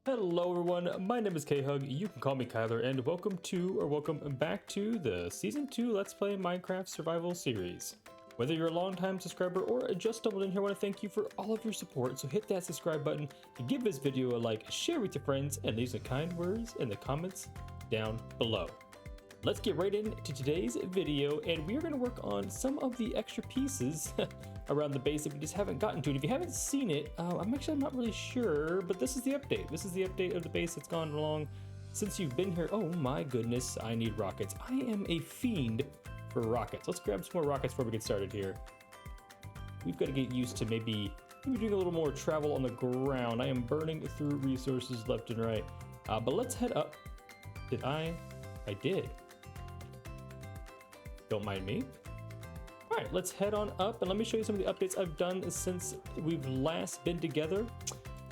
Hello everyone, my name is K-Hug, you can call me Kyler, and welcome back to the Season 2 Let's Play Minecraft Survival Series. Whether you're a long-time subscriber or just stumbled in here, I want to thank you for all of your support, so hit that subscribe button, give this video a like, share with your friends, and leave some kind words in the comments down below. Let's get right into today's video, and we are going to work on some of the extra pieces around the base that we just haven't gotten to. And if you haven't seen it, I'm not really sure, but this is the update. This is the update of the base that's gone along since you've been here. Oh my goodness, I need rockets. I am a fiend for rockets. Let's grab some more rockets before we get started here. We've got to get used to maybe doing a little more travel on the ground. I am burning through resources left and right. But let's head up. Did I? I did. Don't mind me. All right, let's head on up and let me show you some of the updates I've done since we've last been together.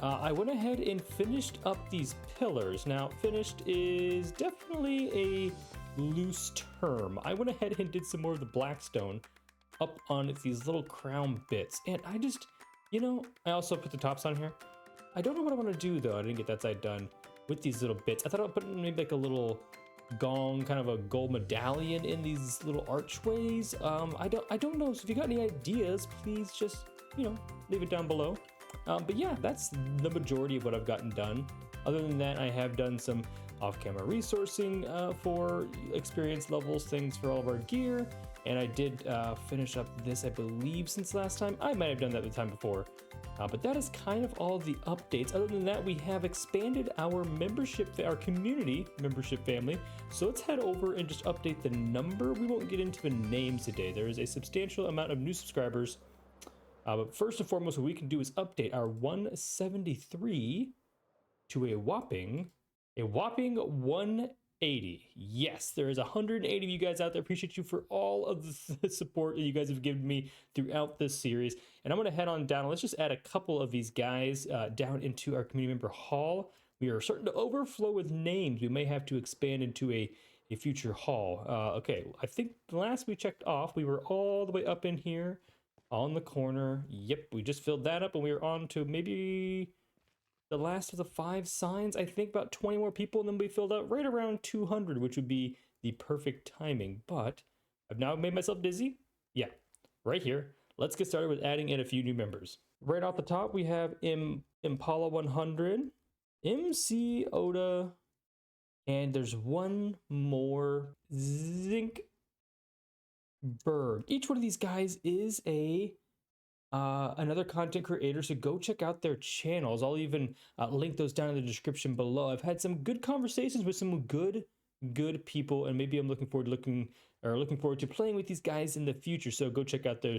I went ahead and finished up these pillars. Now, finished is definitely a loose term. I went ahead and did some more of the blackstone up on these little crown bits. And I just, I also put the tops on here. I don't know what I want to do though. I didn't get that side done with these little bits. I thought I'd put maybe like a little gong, kind of a gold medallion in these little archways. I don't know, so if you got any ideas, please just leave it down below. But yeah, that's the majority of what I've gotten done. Other than that, I have done some off-camera resourcing for experience levels, things for all of our gear, and I did finish up this, I believe, since last time. I might have done that the time before. But that is kind of all the updates. Other than that, we have expanded our membership, our community membership family. So let's head over and just update the number. We won't get into the names today. There is a substantial amount of new subscribers. But first and foremost, what we can do is update our 173 to a whopping 180. Yes, there is 180 of you guys out there. Appreciate you for all of the support that you guys have given me throughout this series. And I'm going to head on down. Let's just add a couple of these guys down into our community member hall. We are starting to overflow with names. We may have to expand into a future hall. Okay, I think the last we checked off, we were all the way up in here on the corner. Yep, we just filled that up and we are on to maybe the last of the 5 signs. I think about 20 more people, and then we filled out right around 200, which would be the perfect timing. But I've now made myself dizzy. Yeah, right here. Let's get started with adding in a few new members. Right off the top, we have Impala 100, MC Oda, and there's one more, Zinkberg. Each one of these guys is another content creator, so go check out their channels. I'll even link those down in the description below. I've had some good conversations with some good people, and maybe I'm looking forward to playing with these guys in the future. So go check out their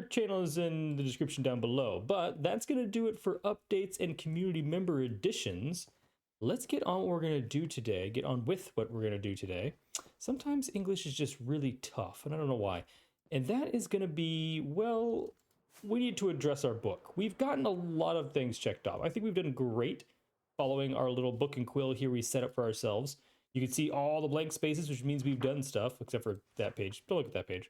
channels in the description down below. But that's gonna do it for updates and community member additions. Let's get on what we're gonna do today. Get on with what we're gonna do today. Sometimes English is just really tough, and I don't know why. And that is gonna be, well, we need to address our book. We've gotten a lot of things checked off. I think we've done great following our little book and quill here we set up for ourselves. You can see all the blank spaces, which means we've done stuff, except for that page. Don't look at that page.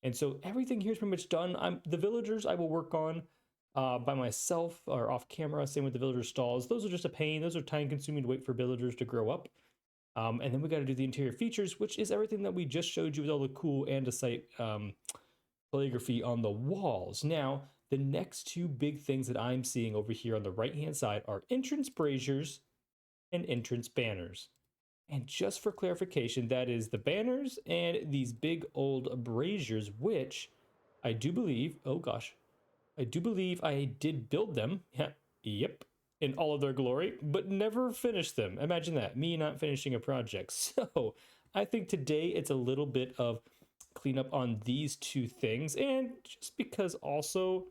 And so everything here is pretty much done. The villagers I will work on by myself or off camera. Same with the villager stalls. Those are just a pain. Those are time consuming to wait for villagers to grow up. And then we got to do the interior features, which is everything that we just showed you with all the cool andesite calligraphy on the walls. Now, the next two big things that I'm seeing over here on the right-hand side are entrance braziers and entrance banners. And just for clarification, that is the banners and these big old braziers, which I do believe, oh gosh, I do believe I did build them. Yep, in all of their glory, but never finished them. Imagine that, me not finishing a project. So I think today it's a little bit of clean up on these two things, and just because also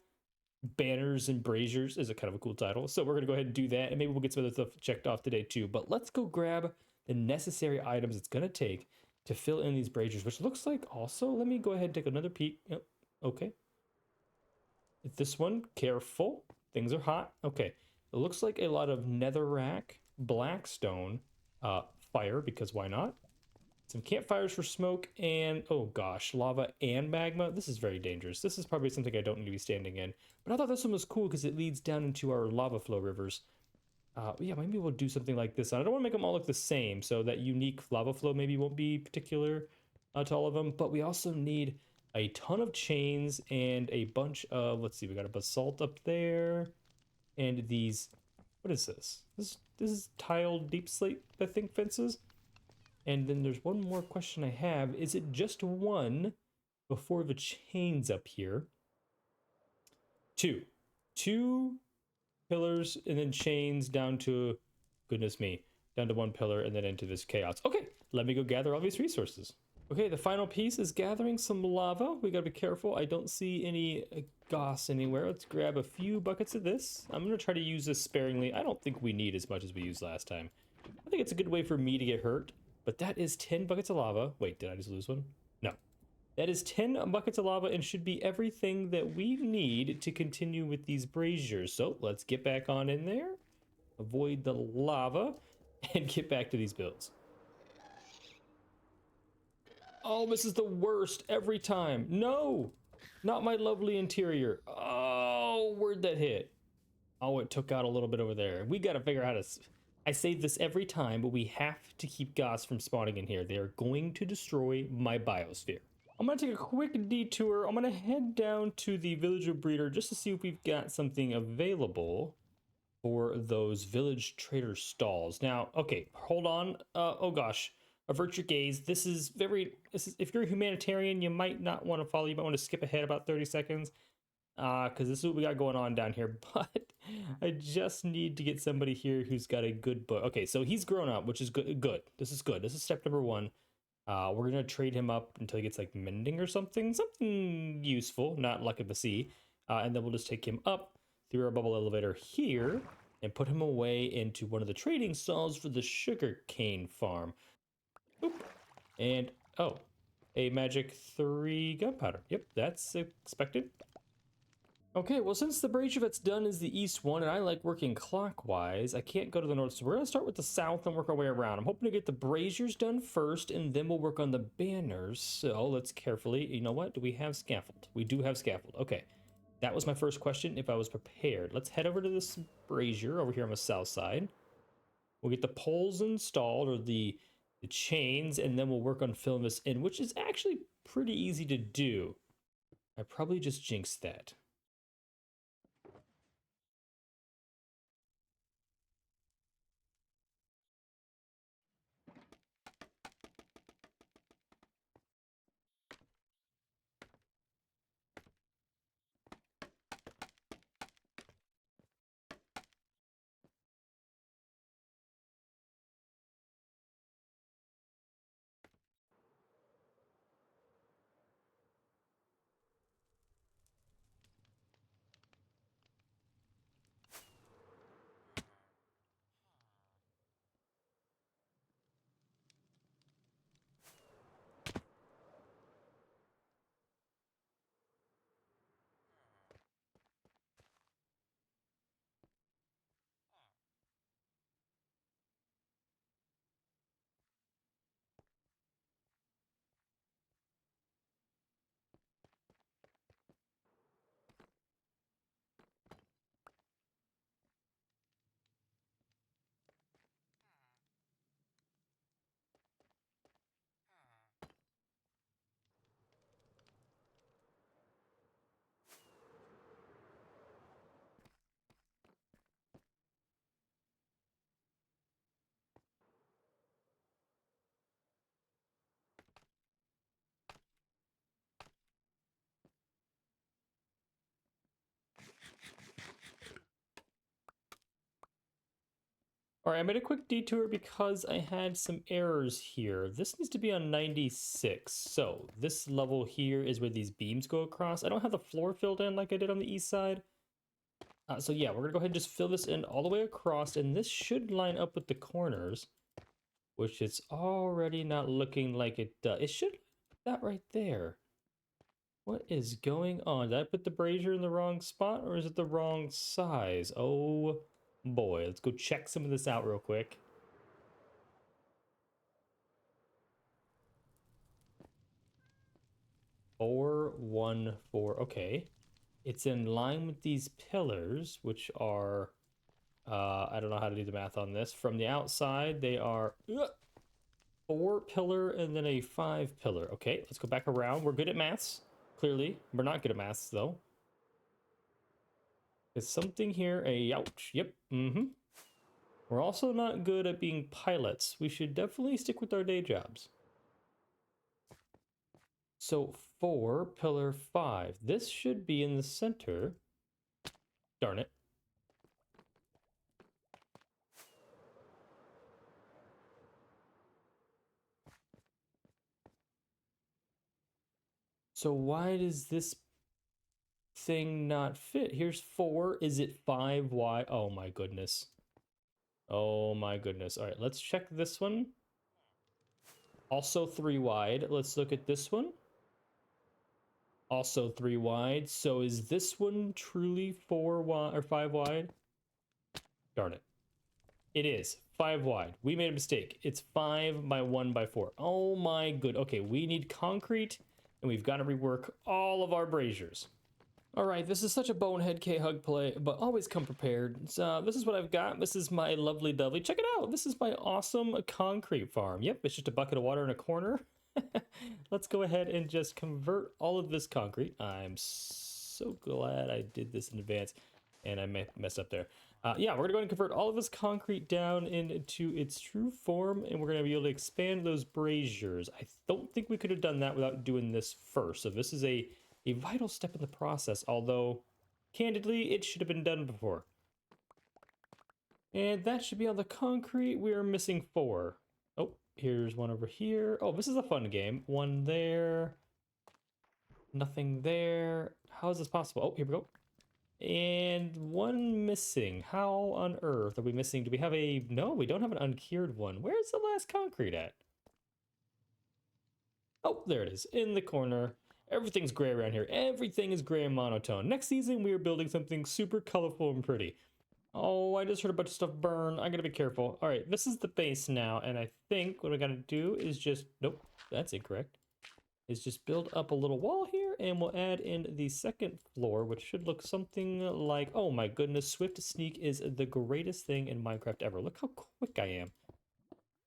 banners and braziers is a kind of a cool title, so we're gonna go ahead and do that, and maybe we'll get some other stuff checked off today too. But let's go grab the necessary items it's gonna take to fill in these braziers, which looks like also, let me go ahead and take another peek. Yep. Okay, this one, careful, things are hot. Okay, it looks like a lot of netherrack, blackstone, fire, because why not? Some campfires for smoke, and oh gosh, lava and magma. This is very dangerous. This is probably something I don't need to be standing in. But I thought this one was cool because it leads down into our lava flow rivers. Yeah, maybe we'll do something like this. I don't want to make them all look the same, so that unique lava flow maybe won't be particular to all of them. But we also need a ton of chains and a bunch of, let's see, we got a basalt up there, and these, what is this? This is tiled deep slate, I think, fences. And then there's one more question I have. Is it just one before the chains up here? Two. Two pillars and then chains down to, goodness me, down to one pillar and then into this chaos. Okay, let me go gather all these resources. Okay, the final piece is gathering some lava. We gotta be careful. I don't see any goss anywhere. Let's grab a few buckets of this. I'm gonna try to use this sparingly. I don't think we need as much as we used last time. I think it's a good way for me to get hurt, but that is 10 buckets of lava. Wait, did I just lose one? No. That is 10 buckets of lava and should be everything that we need to continue with these braziers. So let's get back on in there, avoid the lava, and get back to these builds. Oh, this is the worst every time. No, not my lovely interior. Oh, where'd that hit? Oh, it took out a little bit over there. We got to figure out how to... I say this every time, but we have to keep goss from spawning in here. They are going to destroy my biosphere. I'm going to take a quick detour. I'm going to head down to the villager breeder just to see if we've got something available for those village trader stalls. Now, okay, hold on. Oh gosh, avert your gaze. This is, if you're a humanitarian, you might not want to follow. You might want to skip ahead about 30 seconds because this is what we got going on down here. But I just need to get somebody here who's got a good book. Okay, so he's grown up, which is good. This is good. This is step number one. We're gonna trade him up until he gets like mending or something useful, not luck of the sea, and then we'll just take him up through our bubble elevator here and put him away into one of the trading stalls for the sugar cane farm. Oop. And oh, a magic 3 gunpowder. Yep, that's expected. Okay, well, since the brazier that's done is the east one, and I like working clockwise, I can't go to the north, so we're going to start with the south and work our way around. I'm hoping to get the braziers done first, and then we'll work on the banners. So let's carefully, you know what? Do we have scaffold? We do have scaffold. Okay, that was my first question, if I was prepared. Let's head over to this brazier over here on the south side. We'll get the poles installed, or the chains, and then we'll work on filling this in, which is actually pretty easy to do. I probably just jinxed that. All right, I made a quick detour because I had some errors here. This needs to be on 96. So this level here is where these beams go across. I don't have the floor filled in like I did on the east side. So yeah, we're gonna go ahead and just fill this in all the way across, and this should line up with the corners, which it's already not looking like it does. It should, that right there. What is going on? Did I put the brazier in the wrong spot, or is it the wrong size? Oh boy, let's go check some of this out real quick. Four, 1, 4. Okay. It's in line with these pillars, which are I don't know how to do the math on this. From the outside, they are 4 pillar and then a 5 pillar. Okay, let's go back around. We're good at maths, clearly. We're not good at maths, though. There's something here. Ouch. Yep. We're also not good at being pilots. We should definitely stick with our day jobs. So 4, pillar 5. This should be in the center. Darn it. So why does this thing not fit? Here's 4. Is it 5 wide? Oh my goodness. Oh my goodness. All right, let's check this one. Also 3 wide. Let's look at this one. Also 3 wide. So is this one truly 4 wide or 5 wide? Darn it. It is 5 wide. We made a mistake. It's 5 by 1 by 4. Oh my good. Okay, we need concrete and we've got to rework all of our braziers. All right, this is such a bonehead K-Hug play, but always come prepared. So this is what I've got. This is my lovely dovely. Check it out. This is my awesome concrete farm. Yep, it's just a bucket of water in a corner. Let's go ahead and just convert all of this concrete. I'm so glad I did this in advance and I messed up there. Yeah, we're gonna go ahead and convert all of this concrete down into its true form, and we're gonna be able to expand those braziers. I don't think we could have done that without doing this first. So this is a vital step in the process, although candidly, it should have been done before. And that should be all the concrete. We are missing 4. Oh, here's one over here. Oh, this is a fun game. 1 there. Nothing there. How is this possible? Oh, here we go. And 1 missing. How on earth are we missing? Do we have a... No, we don't have an uncured one. Where's the last concrete at? Oh, there it is. In the corner. Everything's gray around here. Everything is gray and monotone. Next season, we are building something super colorful and pretty. Oh, I just heard a bunch of stuff burn. I gotta be careful. All right, this is the base now, and I think what I gotta do is just... Nope, that's incorrect. Is just build up a little wall here, and we'll add in the second floor, which should look something like... Oh my goodness, Swift Sneak is the greatest thing in Minecraft ever. Look how quick I am.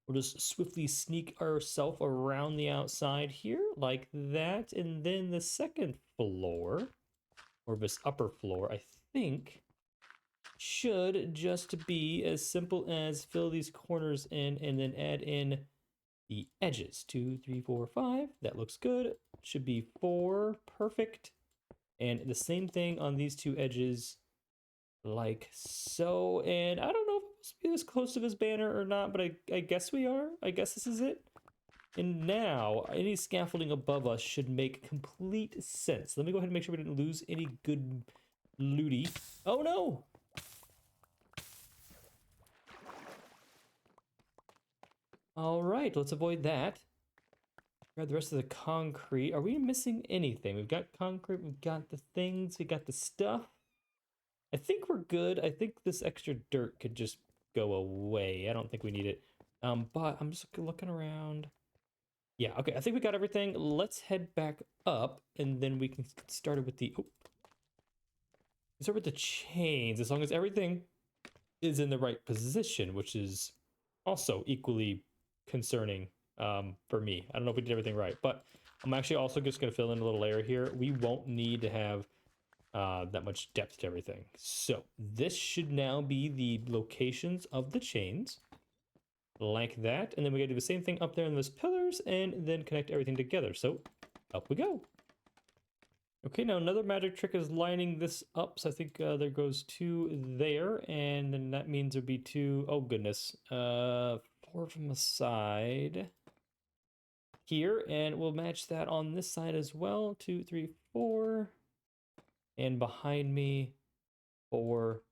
We'll just swiftly sneak ourselves around the outside here, like that. And then the second floor, or this upper floor, I think, should just be as simple as fill these corners in and then add in the edges. 2, 3, 4, 5. That looks good. Should be 4. Perfect. And the same thing on these 2 edges, like so. And I don't know if we're supposed to be this close to this banner or not, but I guess we are. I guess this is it. And now any scaffolding above us should make complete sense. Let me go ahead and make sure we didn't lose any good looty. Oh no! All right, let's avoid that. Grab the rest of the concrete. Are we missing anything? We've got concrete, we've got the things, we got the stuff. I think we're good. I think this extra dirt could just go away. I don't think we need it. But I'm just looking around. Yeah, okay, I think we got everything. Let's head back up, and then we can get started with the... Oh. Start with the chains, as long as everything is in the right position, which is also equally concerning for me. I don't know if we did everything right, but I'm actually also just going to fill in a little layer here. We won't need to have that much depth to everything. So this should now be the locations of the chains, like that. And then we gotta do the same thing up there in those pillars and then connect everything together. So up we go. Okay, now another magic trick is lining this up. So I think there goes 2 there, and then that means there'd be 2, oh goodness, 4 from the side here, and we'll match that on this side as well. 2, 3, 4, and behind me 4.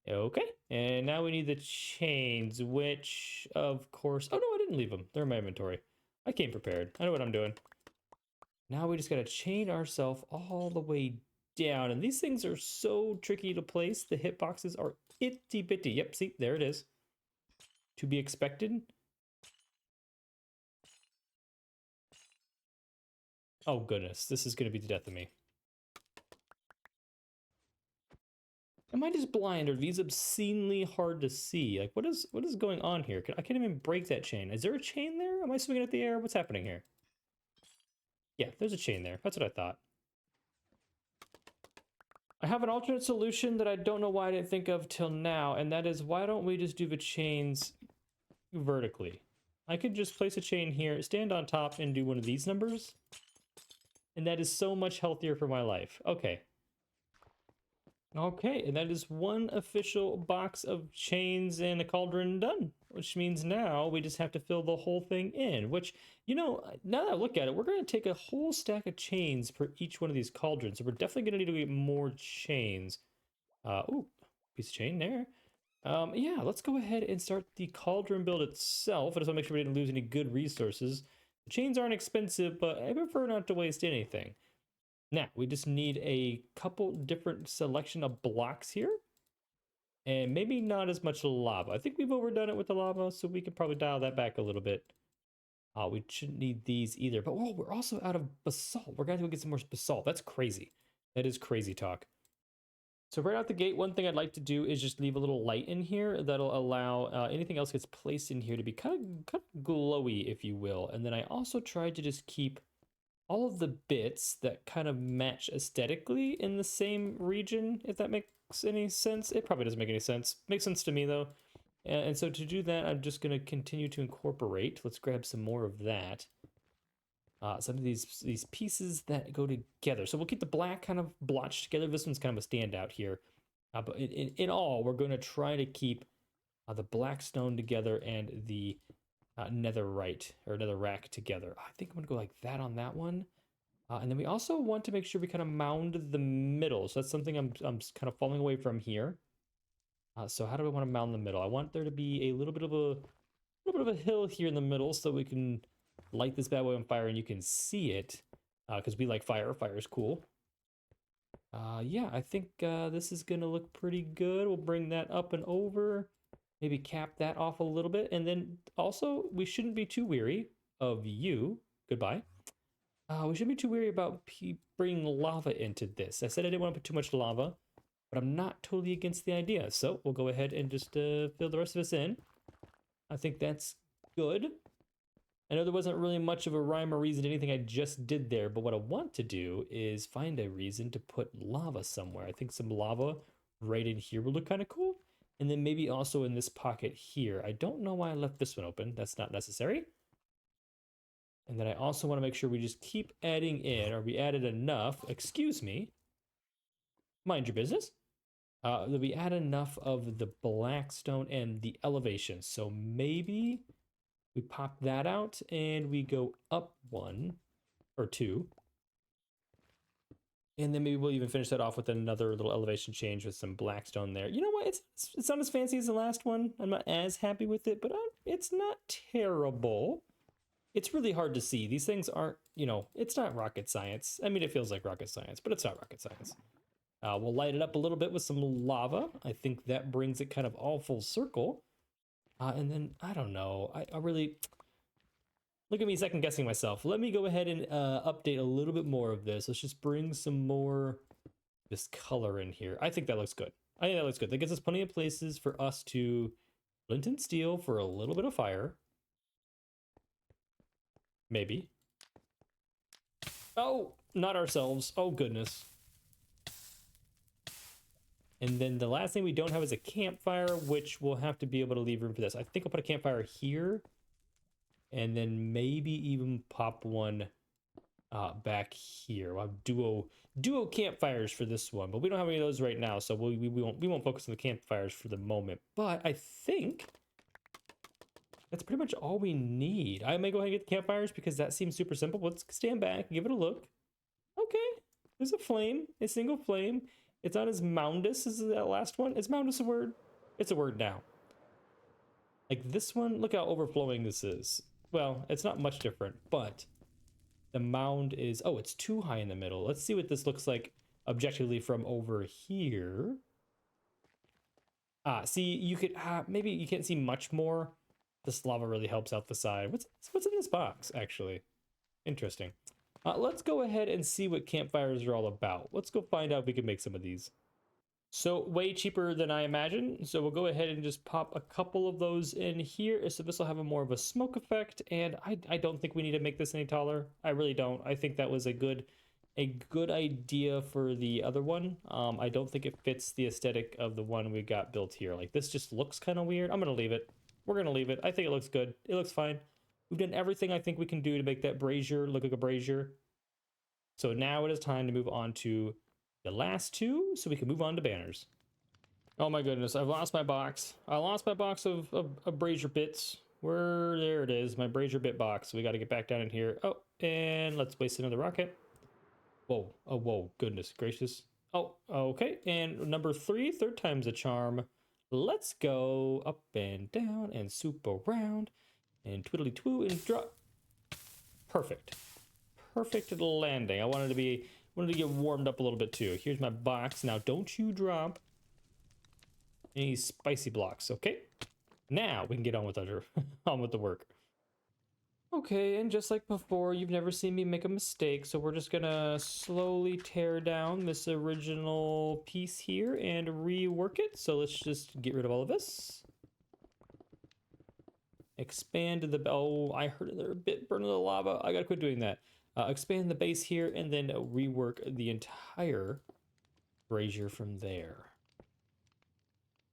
Okay, and now we need the chains, which of course, oh no, I didn't leave them. They're in my inventory. I came prepared. I know what I'm doing. Now we just gotta chain ourselves all the way down, and these things are so tricky to place. The hitboxes are itty bitty. Yep, see, there it is. To be expected. Oh goodness, this is gonna be the death of me. Am I just blind, or are these obscenely hard to see? Like, what is going on here? I can't even break that chain. Is there a chain there? Am I swinging at the air? What's happening here? Yeah, there's a chain there. That's what I thought. I have an alternate solution that I don't know why I didn't think of till now, and that is, why don't we just do the chains vertically? I could just place a chain here, stand on top, and do one of these numbers. And that is so much healthier for my life. Okay. Okay, and that is one official box of chains and a cauldron done. Which means now we just have to fill the whole thing in. Which, you know, now that I look at it, we're going to take a whole stack of chains for each one of these cauldrons. So we're definitely going to need to get more chains. Ooh, piece of chain there. Yeah, let's go ahead and start the cauldron build itself. I just want to make sure we didn't lose any good resources. The chains aren't expensive, but I prefer not to waste anything. Now, we just need a couple different selection of blocks here. And maybe not as much lava. I think we've overdone it with the lava, so we can probably dial that back a little bit. We shouldn't need these either. But whoa, we're also out of basalt. We're going to go get some more basalt. That's crazy. That is crazy talk. So right out the gate, one thing I'd like to do is just leave a little light in here that'll allow anything else gets placed in here to be kind of glowy, if you will. And then I also tried to just keep all of the bits that kind of match aesthetically in the same region, if that makes any sense. It probably doesn't make any sense. Makes sense to me, though. And so to do that, I'm just going to continue to incorporate. Let's grab some more of that. Some of these pieces that go together. So we'll keep the black kind of blotched together. This one's kind of a standout here. But in all, we're going to try to keep the black stone together and the netherite or netherrack together. I think I'm going to go like that on that one. And then we also want to make sure we kind of mound the middle. So that's something I'm kind of falling away from here. So how do I want to mound the middle? I want there to be a little bit of a hill here in the middle so we can light this bad boy on fire and you can see it, because we like fire. Fire is cool. Yeah, I think this is gonna look pretty good. We'll bring that up and over, maybe cap that off a little bit, and then also we shouldn't be too weary of you. Goodbye. We shouldn't be too weary about bringing lava into this. I said I didn't want to put too much lava, but I'm not totally against the idea. So we'll go ahead and just fill the rest of this in. I think that's good. I know there wasn't really much of a rhyme or reason to anything I just did there, but what I want to do is find a reason to put lava somewhere. I think some lava right in here will look kind of cool. And then maybe also in this pocket here. I don't know why I left this one open. That's not necessary. And then I also want to make sure we just keep adding in, or we added enough, excuse me, mind your business, that we add enough of the black stone and the elevation. So maybe we pop that out and we go up 1 or 2. And then maybe we'll even finish that off with another little elevation change with some black stone there. You know what? It's not as fancy as the last one. I'm not as happy with it, but it's not terrible. It's really hard to see. These things aren't, you know, it's not rocket science. I mean, it feels like rocket science, but it's not rocket science. We'll light it up a little bit with some lava. I think that brings it kind of all full circle. And then, I don't know, I really, look at me second guessing myself. Let me go ahead and update a little bit more of this. Let's just bring some more this color in here. I think that looks good. I think that looks good. That gives us plenty of places for us to flint and steel for a little bit of fire. Maybe. Oh, not ourselves. Oh, goodness. And then the last thing we don't have is a campfire, which we'll have to be able to leave room for this. I think I'll put a campfire here. And then maybe even pop one back here. We'll have duo campfires for this one. But we don't have any of those right now, so we won't focus on the campfires for the moment. But I think that's pretty much all we need. I may go ahead and get the campfires because that seems super simple. Let's stand back, give it a look. Okay, there's a flame, a single flame. It's not as moundous as that last one. Is moundous a word? It's a word now. Like this one, look how overflowing this is. Well, it's not much different, but the mound is, oh, it's too high in the middle. Let's see what this looks like objectively from over here. See, you could, maybe you can't see much more. This lava really helps out the side. What's in this box, actually? Interesting. Let's go ahead and see what campfires are all about. Let's go find out if we can make some of these. So way cheaper than I imagined. So we'll go ahead and just pop a couple of those in here. So this will have a more of a smoke effect. And I don't think we need to make this any taller. I really don't. I think that was a good idea for the other one. I don't think it fits the aesthetic of the one we got built here. Like this just looks kind of weird. I'm gonna leave it. We're gonna leave it. I think it looks good. It looks fine. We've done everything I think we can do to make that brazier look like a brazier. So now it is time to move on to the last two, so we can move on to banners. Oh my goodness, I've lost my box. I lost my box of brazier bits. There it is, my brazier bit box. So we got to get back down in here. Oh, and let's waste another rocket. Whoa, oh, whoa, goodness gracious. Oh, okay, and number 3, third time's a charm. Let's go up and down and swoop around and twiddly twoo and drop. Perfect. Perfect landing. I wanted to get warmed up a little bit too. Here's my box. Now don't you drop any spicy blocks, okay? Now we can get on with the work. Okay, and just like before, you've never seen me make a mistake, so we're just gonna slowly tear down this original piece here and rework it. So let's just get rid of all of this. Expand the, oh, I heard another bit burn of the lava. I gotta quit doing that. Expand the base here and then rework the entire brazier from there.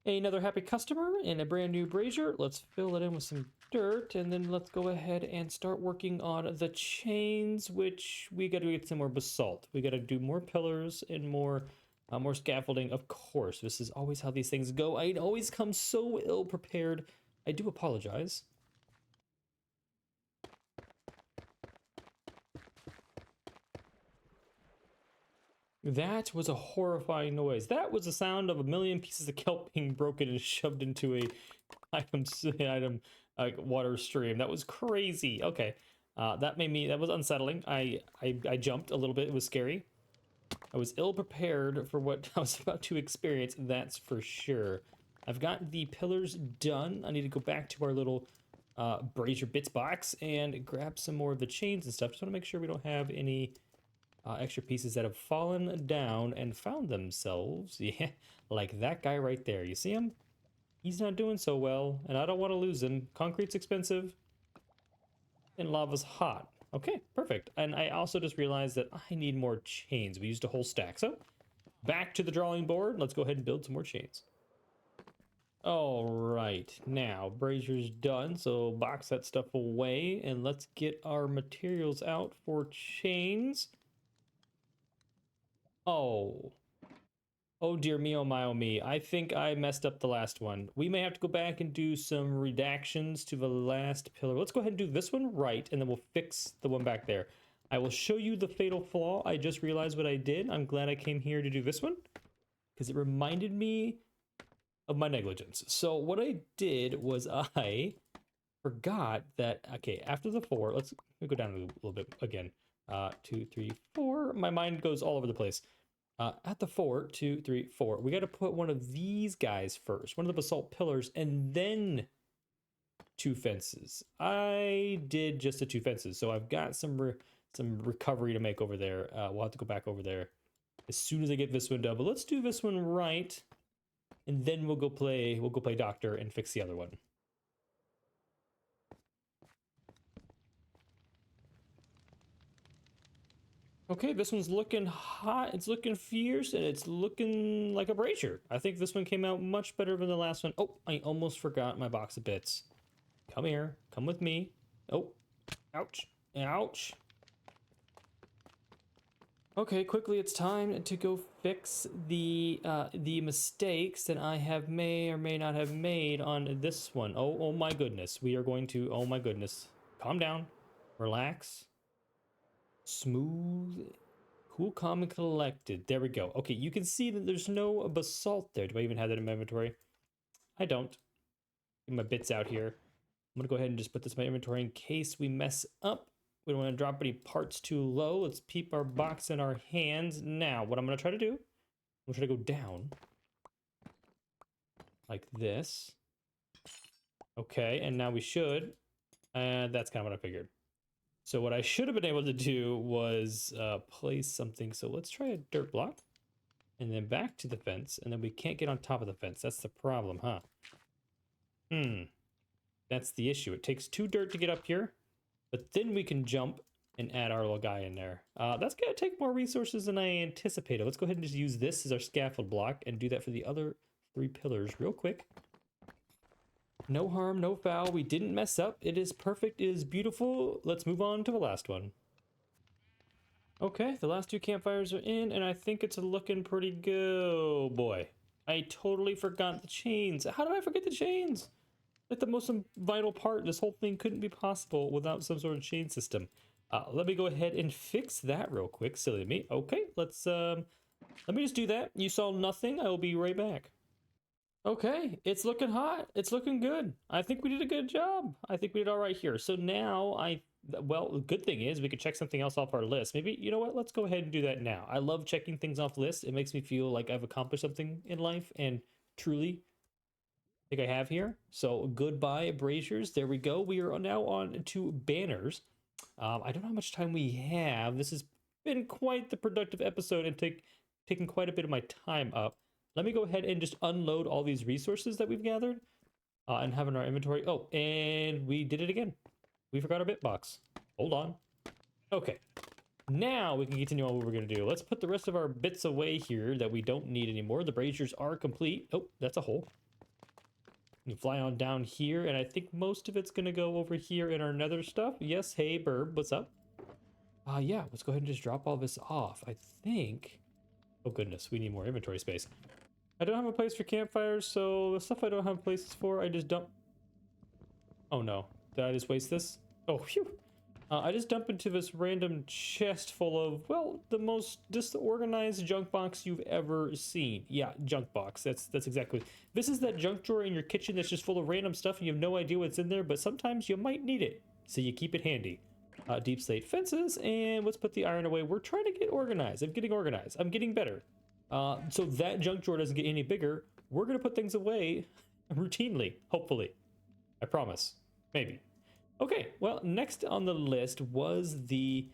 Another happy customer and a brand new brazier. Let's fill it in with some dirt and then let's go ahead and start working on the chains, which we got to get some more basalt. We got to do more pillars and more scaffolding. Of course, this is always how these things go. I always come so ill prepared. I do apologize. That was a horrifying noise. That was the sound of a million pieces of kelp being broken and shoved into a item water stream. That was crazy. Okay, that was unsettling. I jumped a little bit. It was scary. I was ill prepared for what I was about to experience. That's for sure. I've got the pillars done. I need to go back to our little brazier bits box and grab some more of the chains and stuff. Just want to make sure we don't have any extra pieces that have fallen down and found themselves. Yeah, like that guy right there. You see him? He's not doing so well, and I don't want to lose him. Concrete's expensive, and lava's hot. Okay, perfect. And I also just realized that I need more chains. We used a whole stack. So, back to the drawing board. Let's go ahead and build some more chains. All right, now brazier's done, so box that stuff away, and let's get our materials out for chains. Oh. Oh dear me, oh my, oh me. I think I messed up the last one. We may have to go back and do some redactions to the last pillar. Let's go ahead and do this one right, and then we'll fix the one back there. I will show you the fatal flaw. I just realized what I did. I'm glad I came here to do this one, because it reminded me of my negligence. So what I did was I forgot that, okay, after the 4, let me go down a little bit again. 2, 3, 4. My mind goes all over the place. At the 4, 2, 3, 4, we got to put one of these guys first, one of the basalt pillars, and then 2 fences. I did just the 2 fences, so I've got some recovery to make over there. We'll have to go back over there as soon as I get this one done. But let's do this one right, and then we'll go play doctor and fix the other one. Okay, this one's looking hot, it's looking fierce, and it's looking like a brazier. I think this one came out much better than the last one. Oh, I almost forgot my box of bits. Come here, come with me. Oh, ouch, ouch. Okay, quickly, it's time to go fix the mistakes that I may or may not have made on this one. Oh my goodness, we are going to, oh my goodness. Calm down, relax. Smooth, cool, calm, and collected. There we go. Okay, you can see that there's no basalt there. Do I even have that in my inventory? I don't. Get my bits out here. I'm gonna go ahead and just put this in my inventory in case we mess up. We don't want to drop any parts too low. Let's keep our box in our hands. Now, what I'm gonna try to do, I'm gonna try to go down like this. Okay, and now we should. That's kind of what I figured. So what I should have been able to do was place something. So let's try a dirt block. and then back to the fence, and then we can't get on top of the fence. That's the problem, huh? That's the issue. It takes 2 dirt to get up here, but then we can jump and add our little guy in there. That's gonna take more resources than I anticipated. Let's go ahead and just use this as our scaffold block and do that for the other 3 pillars real quick. No harm, no foul. We didn't mess up. It is perfect. It is beautiful. Let's move on to the last one. Okay, the last 2 campfires are in, and I think it's looking pretty good. Oh boy, I totally forgot the chains. How did I forget the chains? Like the most vital part. This whole thing couldn't be possible without some sort of chain system. Let me go ahead and fix that real quick. Silly me. Okay, let me just do that. You saw nothing. I will be right back. Okay, it's looking hot. It's looking good. I think we did a good job. I think we did all right here. So now well, the good thing is we could check something else off our list. Maybe, you know what? Let's go ahead and do that now. I love checking things off lists. It makes me feel like I've accomplished something in life, and truly I think I have here. So goodbye, Braziers. There we go. We are now on to banners. I don't know how much time we have. This has been quite the productive episode and taken quite a bit of my time up. Let me go ahead and just unload all these resources that we've gathered and have in our inventory. Oh, and we did it again. We forgot our bit box. Hold on. Okay. Now we can continue on what we're going to do. Let's put the rest of our bits away here that we don't need anymore. The braziers are complete. Oh, that's a hole. You fly on down here, and I think most of it's going to go over here in our nether stuff. Yes, hey, Burb, what's up? Yeah, let's go ahead and just drop all this off. I think... Oh, goodness, we need more inventory space. I don't have a place for campfires, so the stuff I don't have places for, I just dump... Oh, no. Did I just waste this? Oh, phew. I just dump into this random chest full of, well, the most disorganized junk box you've ever seen. Yeah, junk box. That's exactly. This is that junk drawer in your kitchen that's just full of random stuff and you have no idea what's in there, but sometimes you might need it, so you keep it handy. Deep slate fences, and let's put the iron away. We're trying to get organized. I'm getting organized. I'm getting better. So that junk drawer doesn't get any bigger. We're gonna put things away routinely, hopefully. I promise. Maybe. Okay, well, next on the list was the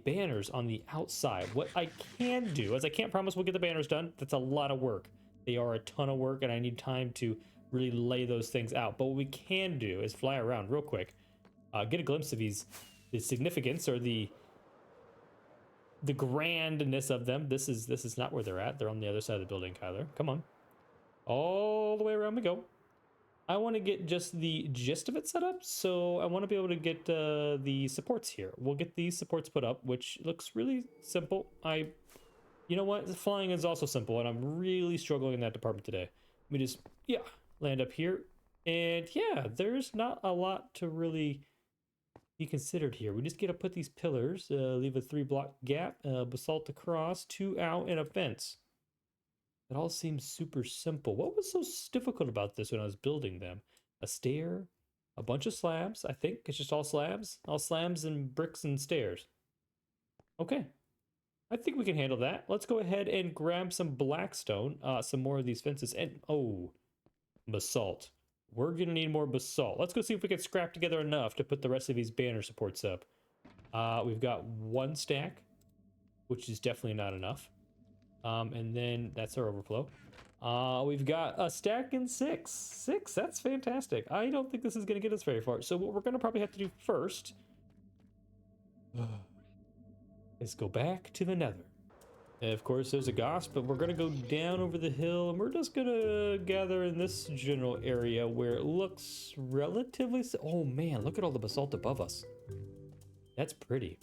banners on the outside. What I can do, as I can't promise we'll get the banners done, that's a lot of work. They are a ton of work, and I need time to really lay those things out. But what we can do is fly around real quick, get a glimpse of the significance or the grandness of them. This is not where they're at. They're on the other side of the building, Kyler. Come on. All the way around we go. I want to get just the gist of it set up, so I want to be able to get the supports here. We'll get these supports put up, which looks really simple. You know what? Flying is also simple, and I'm really struggling in that department today. Let me just, yeah, land up here. And yeah, there's not a lot to really be considered here. We just get to put these pillars, leave a 3-block gap, basalt across, 2 out, and a fence. It all seems super simple. What was so difficult about this when I was building them? A stair, a bunch of slabs. I think it's just all slabs and bricks and stairs. Okay, I think we can handle that. Let's go ahead and grab some blackstone, some more of these fences, and oh, basalt. We're gonna need more basalt. Let's go see if we can scrap together enough to put the rest of these banner supports up. We've got 1 stack, which is definitely not enough. And then that's our overflow. We've got a stack and 6. That's fantastic. I don't think this is going to get us very far. So what we're going to probably have to do first is go back to the nether. And of course, there's a ghost, but we're going to go down over the hill, and we're just going to gather in this general area where it looks relatively... Oh man, look at all the basalt above us. That's pretty.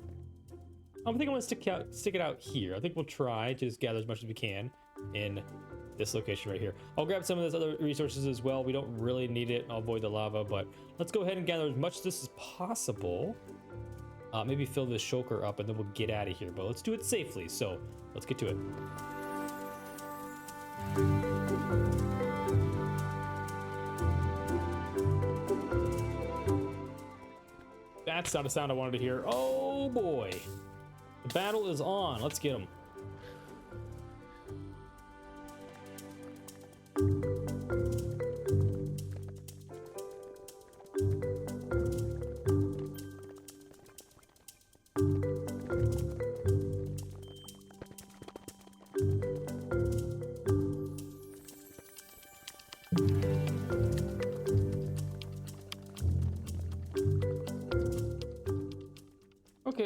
I think I'm gonna stick it out here. I think we'll try to just gather as much as we can in this location right here. I'll grab some of those other resources as well. We don't really need it. I'll avoid the lava, but let's go ahead and gather as much of this as possible. Maybe fill this shulker up and then we'll get out of here, but let's do it safely. So let's get to it. That's not a sound I wanted to hear. Oh boy. The battle is on. Let's get them.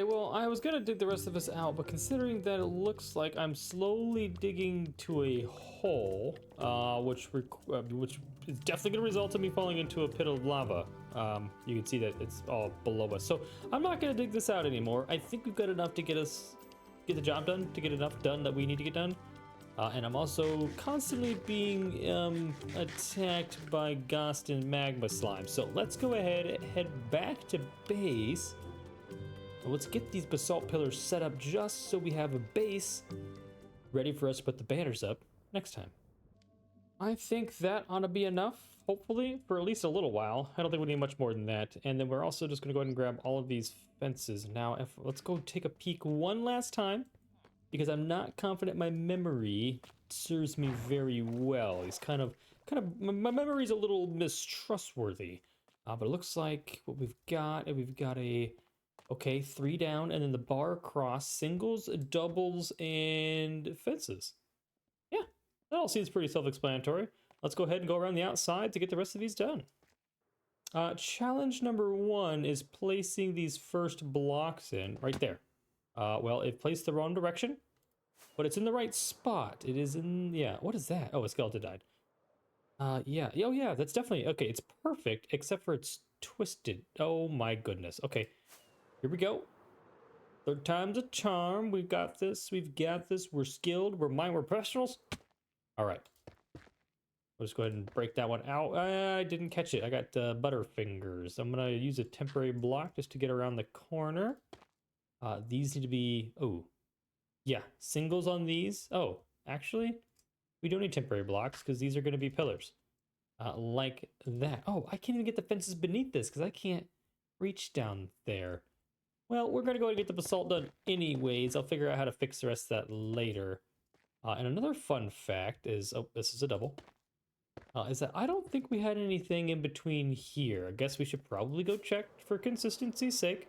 Okay, well, I was gonna dig the rest of this out, but considering that it looks like I'm slowly digging to a hole, which is definitely gonna result in me falling into a pit of lava. You can see that it's all below us. So I'm not gonna dig this out anymore. I think we've got enough to get the job done, to get enough done that we need to get done. And I'm also constantly being attacked by Ghost and Magma Slime. So let's go ahead and head back to base. And let's get these basalt pillars set up just so we have a base ready for us to put the banners up next time. I think that ought to be enough, hopefully, for at least a little while. I don't think we need much more than that. And then we're also just going to go ahead and grab all of these fences. Now, let's go take a peek one last time, because I'm not confident my memory serves me very well. It's my memory's a little mistrustworthy. But it looks like what we've got okay, 3 down, and then the bar across, singles, doubles, and fences. Yeah, that all seems pretty self-explanatory. Let's go ahead and go around the outside to get the rest of these done. Challenge number 1 is placing these first blocks in right there. Well, it placed the wrong direction, but it's in the right spot. It is in, yeah, what is that? Oh, a skeleton died. Yeah, oh yeah, that's definitely, okay, it's perfect, except for it's twisted. Oh my goodness. Okay, here we go. 3rd time's a charm. We've got this, we're skilled, we're professionals. All right. We'll just go ahead and break that one out. I didn't catch it. I got butterfingers. I'm gonna use a temporary block just to get around the corner. These need to be, oh, yeah, singles on these. Oh, actually, we don't need temporary blocks because these are going to be pillars. Like that. Oh, I can't even get the fences beneath this because I can't reach down there. Well, we're going to go ahead and get the basalt done anyways. I'll figure out how to fix the rest of that later. And another fun fact is, oh, this is a double, is that I don't think we had anything in between here. I guess we should probably go check for consistency's sake.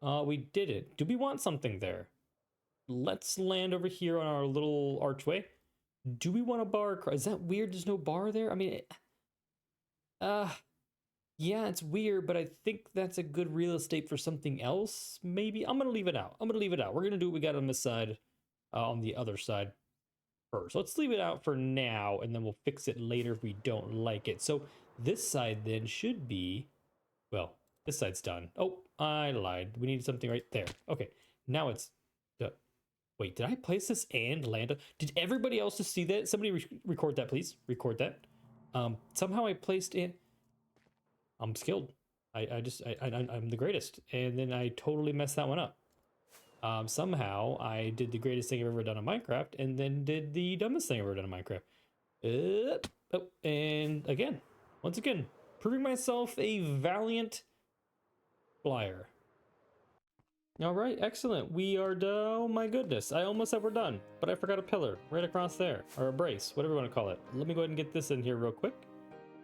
We did it. Do we want something there? Let's land over here on our little archway. Do we want a bar? Is that weird? There's no bar there? I mean, yeah, it's weird, but I think that's a good real estate for something else. Maybe I'm gonna leave it out. We're gonna do what we got on this side, on the other side first. Let's leave it out for now, and then we'll fix it later if we don't like it. So this side then should be, well, this side's done. Oh, I lied. We need something right there. Okay, now it's... wait, did I place this and land? Did everybody else just see that? Somebody record that, please. Record that. Somehow I placed in... I'm skilled. I'm the greatest. And then I totally messed that one up. Somehow I did the greatest thing I've ever done in Minecraft and then did the dumbest thing I've ever done in Minecraft. Oh, and again, once again, proving myself a valiant flyer. All right, excellent. We are done. Oh my goodness, I almost said we're done, but I forgot a pillar right across there, or a brace, whatever you want to call it. Let me go ahead and get this in here real quick,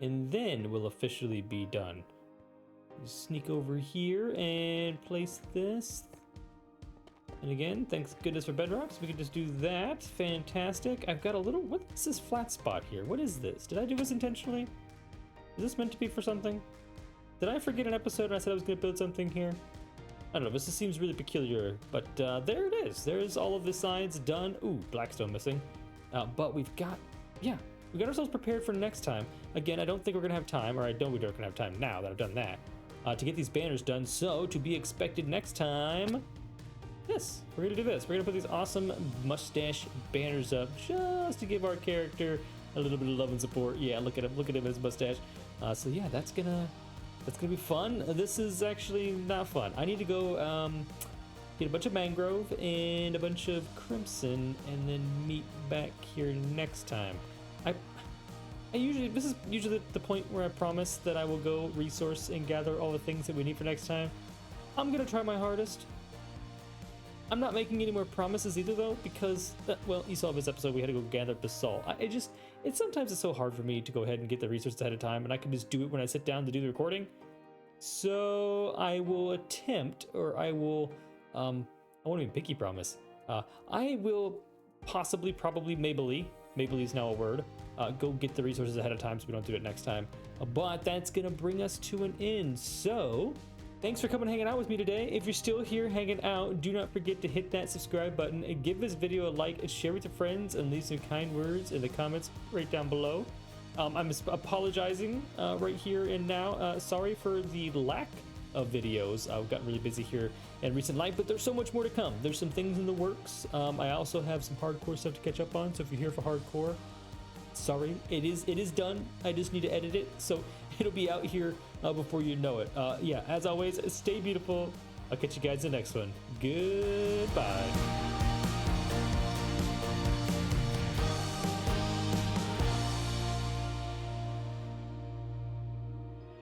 and then we'll officially be done. Sneak over here and place this. And again, thanks goodness for bedrocks. We can just do that. Fantastic. I've got a little, what is this flat spot here? What is this? Did I do this intentionally? Is this meant to be for something? Did I forget an episode when I said I was going to build something here? I don't know, this seems really peculiar, but there it is. There's all of the sides done. Ooh, blackstone missing. But we've got, yeah, we got ourselves prepared for next time. Again, I don't think we're gonna have time, or I know we're not gonna have time now that I've done that, to get these banners done. So to be expected next time, this, we're gonna do this. We're gonna put these awesome mustache banners up just to give our character a little bit of love and support. Yeah, look at him and his mustache. So yeah, that's gonna be fun. This is actually not fun. I need to go get a bunch of mangrove and a bunch of crimson and then meet back here next time. This is usually the point where I promise that I will go resource and gather all the things that we need for next time. I'm gonna try my hardest. I'm not making any more promises either though, because, well, you saw this episode, we had to go gather basalt. Sometimes it's so hard for me to go ahead and get the resources ahead of time, and I can just do it when I sit down to do the recording. So I will attempt, or I won't even pinky promise. I will possibly, probably, Maybelline's now a word, go get the resources ahead of time so we don't do it next time. But that's gonna bring us to an end. So Thanks for coming and hanging out with me today. If you're still here hanging out, do not forget to hit that subscribe button and give this video a like, share with your friends, and leave some kind words in the comments right down below. I'm apologizing right here and now. Sorry for the lack of videos. I've gotten really busy here in recent life, but there's so much more to come. There's some things in the works. I also have some hardcore stuff to catch up on, so if you're here for hardcore, sorry, it is done. I just need to edit it, so it'll be out here before you know it. Yeah, as always, stay beautiful. I'll catch you guys in the next one. Goodbye.